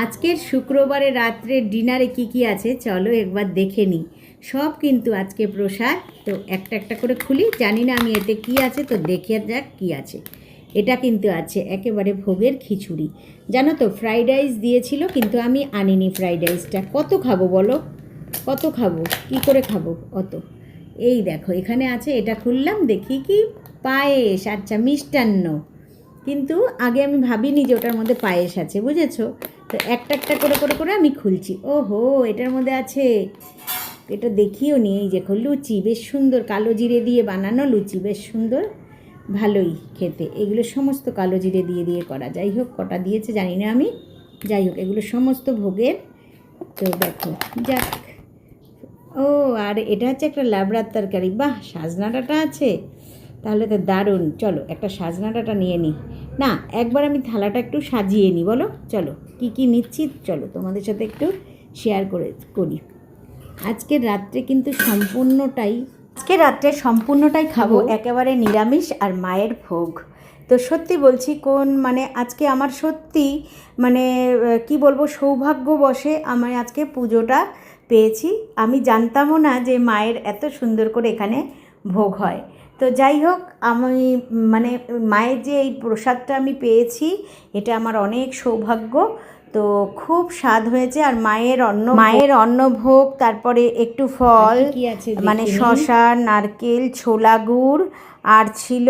আজকের শুক্রবারে রাত্রে ডিনারে কি আছে চলো একবার দেখে নিই। সব কিন্তু আজকে প্রসাদ, তো একটা একটা করে খুলি, জানি না আমি এতে কি আছে, তো দেখে যাক কি আছে। এটা কিন্তু আছে একেবারে ভোগের খিচুড়ি। জানো তো ফ্রাইড রাইস দিয়েছিল, কিন্তু আমি আনিনি ফ্রাইড রাইসটা। কত খাবো বলো, কত খাবো, কি করে খাবো অত। এই দেখো এখানে আছে, এটা খুললাম, দেখি কি পায়েস। আচ্ছা, মিষ্টান্ন। কিন্তু আগে আমি ভাবিনি যে ওটার মধ্যে পায়েস আছে, বুঝেছো? তো একটা একটা করে করে করে আমি খুলছি। ওহো, এটার মধ্যে আছে, এটা দেখিও নি। এই দেখো লুচি, বেশ সুন্দর কালো জিরে দিয়ে বানানো লুচি, বেশ সুন্দর, ভালোই খেতে। এগুলো সমস্ত কালো জিরে দিয়ে দিয়ে করা। যাই হোক, কটা দিয়েছে জানি না আমি, যাই হোক এগুলো সমস্ত ভোগের। তো দেখো, যাক। ও, আর এটা হচ্ছে একটা লাবড়ার তরকারি। বাহ, সাজনা ডাঁটা আছে, তাহলে তো দারুণ। চলো একটা সাজনা ডাঁটা নিয়ে নিই। না, একবার আমি থালাটা একটু সাজিয়ে নিই, বলো। চলো কি কি নিচ্ছি চলো তোমাদের সাথে একটু শেয়ার করি। আজকের রাত্রে কিন্তু সম্পূর্ণটাই খাবো একেবারে নিরামিষ আর মায়ের ভোগ। তো সত্যি বলছি, মানে আজকে আমার সত্যি মানে কি বলবো, সৌভাগ্যবশে আমি আজকে পুজোটা পেয়েছি। আমি জানতামও না যে মায়ের এত সুন্দর করে এখানে ভোগ হয়। তো যাই হোক, আমি মানে মায়ের যে এই প্রসাদটা আমি পেয়েছি, এটা আমার অনেক সৌভাগ্য। তো খুব স্বাদ হয়েছে। আর মায়ের অন্নভোগ, তারপরে একটু ফল, মানে শসা, নারকেল, ছোলা গুড়, আর ছিল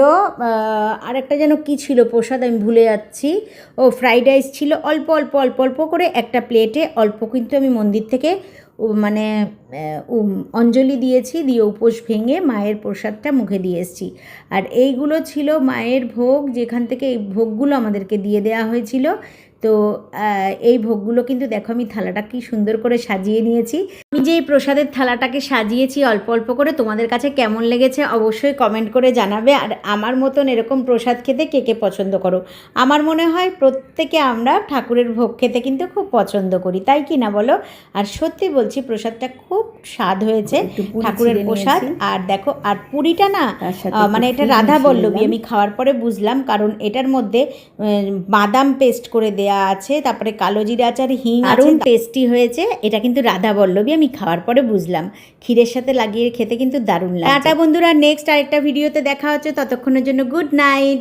আরেকটা যেন কি ছিল প্রসাদ, আমি ভুলে যাচ্ছি। ও, ফ্রাইড রাইস ছিল। অল্প অল্প অল্প অল্প করে একটা প্লেটে অল্প, কিন্তু আমি মন্দির থেকে মানে অঞ্জলি দিয়েছি, দিয়ে উপোস ভেঙে মায়ের প্রসাদটা মুখে দিয়ে এসেছি। আর এইগুলো ছিল মায়ের ভোগ, যেখান থেকে এই ভোগগুলো আমাদেরকে দিয়ে দেওয়া হয়েছিল। তো এই ভোগগুলো কিন্তু দেখো, আমি থালাটা কি সুন্দর করে সাজিয়ে নিয়েছি। আমি যে এই প্রসাদের থালাটাকে সাজিয়েছি অল্প অল্প করে, তোমাদের কাছে কেমন লেগেছে অবশ্যই কমেন্ট করে জানাবে। আর আমার মতন এরকম প্রসাদ খেতে কে কে পছন্দ করো? আমার মনে হয় প্রত্যেকে আমরা ঠাকুরের ভোগ খেতে কিন্তু খুব পছন্দ করি, তাই কি না বলো? আর সত্যি বলছি, প্রসাদটা খুব স্বাদ হয়েছে, ঠাকুরের প্রসাদ। আর দেখো, আর পুরিটা না, মানে এটা রাধা বল্লভী, আমি খাওয়ার পরে বুঝলাম, কারণ এটার মধ্যে বাদাম পেস্ট করে দেয়া আছে, তারপরে কালো জিরা আছে, আর হিং আছে, টেস্টি হয়েছে। এটা কিন্তু রাধা বল্লভী, আমি খাওয়ার পরে বুঝলাম। ক্ষীরের সাথে লাগিয়ে খেতে কিন্তু দারুণ লাগে। টাটা বন্ধুরা, নেক্সট আরেকটা ভিডিওতে দেখা হচ্ছে, ততক্ষণের জন্য গুড নাইট।